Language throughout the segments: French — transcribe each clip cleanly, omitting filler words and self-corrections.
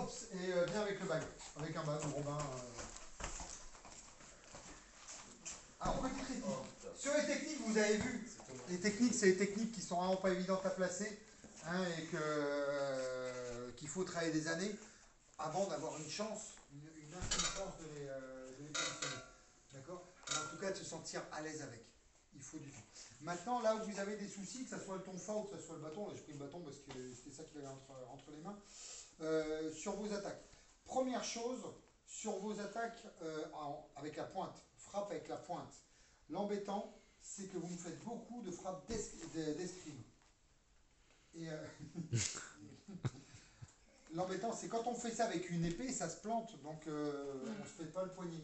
Hop, et viens avec le bac, avec un bâton, Robin. Alors, petite technique. Sur les techniques, vous avez vu, les techniques, c'est les techniques qui sont vraiment pas évidentes à placer, hein, et qu'il faut travailler des années avant d'avoir une chance, une infime chance de les positionner. D'accord? En tout cas, de se sentir à l'aise avec. Il faut du temps. Maintenant, là où vous avez des soucis, que ce soit le tonfa ou que ce soit le bâton, là j'ai pris le bâton parce que c'était ça qu'il avait entre les mains, sur vos attaques. Première chose, sur vos attaques avec la pointe, frappe avec la pointe. L'embêtant, c'est que vous me faites beaucoup de frappes d'escrime. Et l'embêtant, c'est quand on fait ça avec une épée, ça se plante, donc on ne se fait pas le poignet.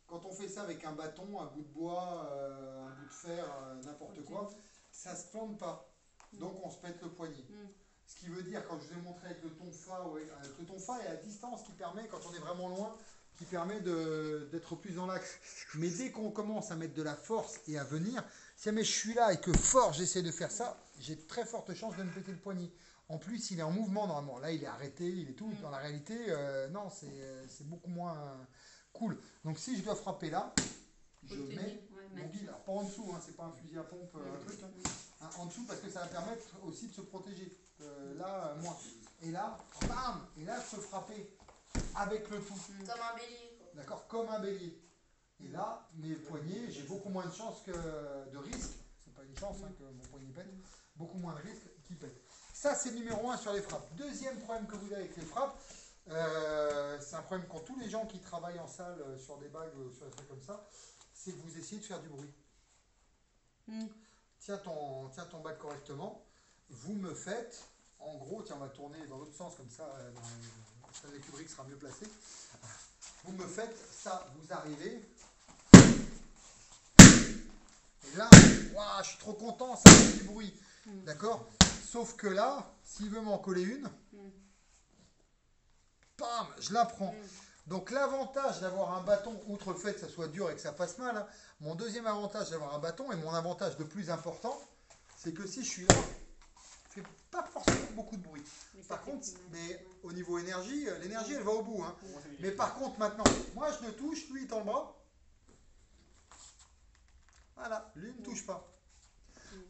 Quand on fait ça avec un bâton, un bout de bois, un bout de fer, n'importe quoi, ça ne se plante pas. Donc on se pète le poignet. Ce qui veut dire, quand je vous ai montré avec le tonfa, avec le tonfa et la distance qui permet, quand on est vraiment loin, qui permet d'être plus dans l'axe. Mais dès qu'on commence à mettre de la force et à venir, si jamais je suis là et que fort j'essaie de faire ça, j'ai de très fortes chances de me péter le poignet. En plus, il est en mouvement normalement. Là, il est arrêté, il est tout. Dans la réalité, non, c'est beaucoup moins cool. Donc si je dois frapper là, je mets mon guide. Alors pas en dessous, hein, c'est pas un fusil à pompe, un truc. Hein, en dessous parce que ça va permettre aussi de se protéger. Là, moins. Et là, bam! Et là, de se frapper avec le tout. Comme un bélier. D'accord, comme un bélier. Et là, mes poignets, j'ai beaucoup moins de chances de risque. C'est pas une chance hein, que mon poignet pète. Beaucoup moins de risque qu'il pète. Ça, c'est numéro 1 sur les frappes. Deuxième problème que vous avez avec les frappes, c'est un problème qu'ont tous les gens qui travaillent en salle sur des bagues, sur des trucs comme ça, c'est que vous essayez de faire du bruit. Tiens ton bague correctement. Vous me faites, en gros, tiens, on va tourner dans l'autre sens, comme ça, le Kubrick sera mieux placé. Vous me faites ça, vous arrivez. Et là, wow, je suis trop content, ça fait du bruit. D'accord? Sauf que là, s'il veut m'en coller une, bam, je la prends. Donc l'avantage d'avoir un bâton, outre le fait que ça soit dur et que ça fasse mal, hein, mon deuxième avantage d'avoir un bâton et mon avantage le plus important, c'est que si je suis là, je ne fais pas forcément beaucoup de bruit. Par contre, mais au niveau énergie, l'énergie elle va au bout. Hein. Mais par contre maintenant, moi je le touche, lui il tend le bras. Voilà, lui ne touche pas.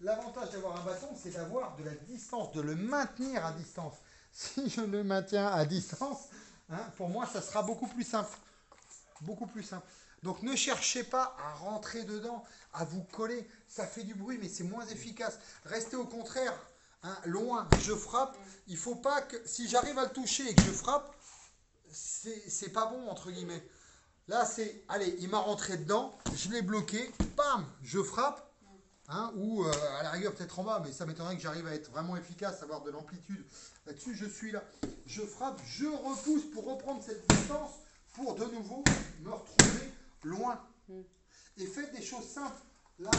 L'avantage d'avoir un bâton, c'est d'avoir de la distance, de le maintenir à distance. Si je le maintiens à distance, hein, pour moi, ça sera beaucoup plus simple. Beaucoup plus simple. Donc ne cherchez pas à rentrer dedans, à vous coller. Ça fait du bruit, mais c'est moins efficace. Restez au contraire, hein, loin. Je frappe. Il ne faut pas que, si j'arrive à le toucher et que je frappe, c'est pas bon, entre guillemets. Là, c'est, allez, il m'a rentré dedans, je l'ai bloqué, bam, je frappe. Hein, ou à la rigueur peut-être en bas, mais ça m'étonnerait que j'arrive à être vraiment efficace, avoir de l'amplitude là-dessus. Je suis là, je frappe, je repousse pour reprendre cette distance pour de nouveau me retrouver loin. Et faites des choses simples. Là,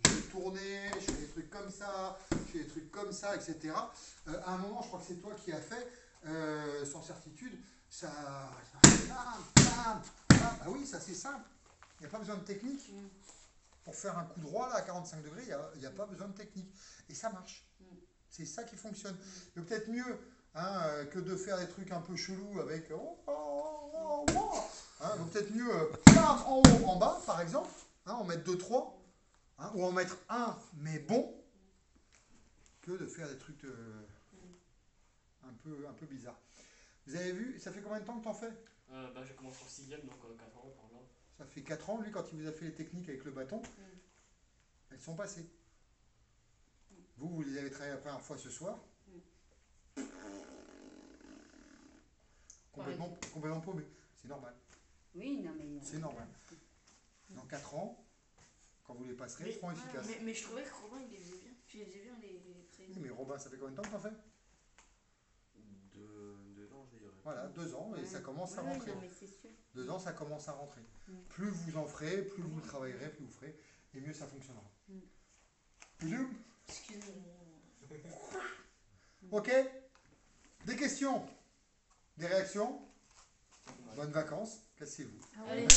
je vais tourner, je fais des trucs comme ça, je fais des trucs comme ça, etc. À un moment, je crois que c'est toi qui as fait, sans certitude, ça... Bam, bam, bam. Ah oui, ça c'est simple. Il n'y a pas besoin de technique. Pour faire un coup droit là, à 45 degrés, il n'y a pas besoin de technique. Et ça marche. C'est ça qui fonctionne. Mais peut-être mieux hein, que de faire des trucs un peu chelous avec... hein, donc peut-être mieux bam, en haut, en bas, par exemple. Hein, en mettre 2-3. Hein, ou en mettre un, mais bon. Que de faire des trucs un peu bizarres. Vous avez vu, ça fait combien de temps que t'en fais Je commence en 6ème, donc 4 ans par là. Ça fait 4 ans, lui, quand il vous a fait les techniques avec le bâton, elles sont passées. Vous les avez travaillées la première fois ce soir. Complètement paumé. C'est normal. Oui, non, mais. C'est normal. Dans 4 ans, quand vous les passerez, ils seront efficaces. Mais je trouvais que Robin, il les faisait bien. Tu les faisais bien, les traits. Oui, mais Robin, ça fait combien de temps que t'en fais 2 ans, je dirais. Voilà, 2 ans, et ça commence à rentrer. Non, mais c'est sûr. 2 ans, ça commence à rentrer. Plus vous en ferez, plus vous travaillerez, plus vous ferez, et mieux ça fonctionnera. Excusez-moi. Ok? Des questions? Des réactions? Bonnes vacances, cassez-vous. Allez.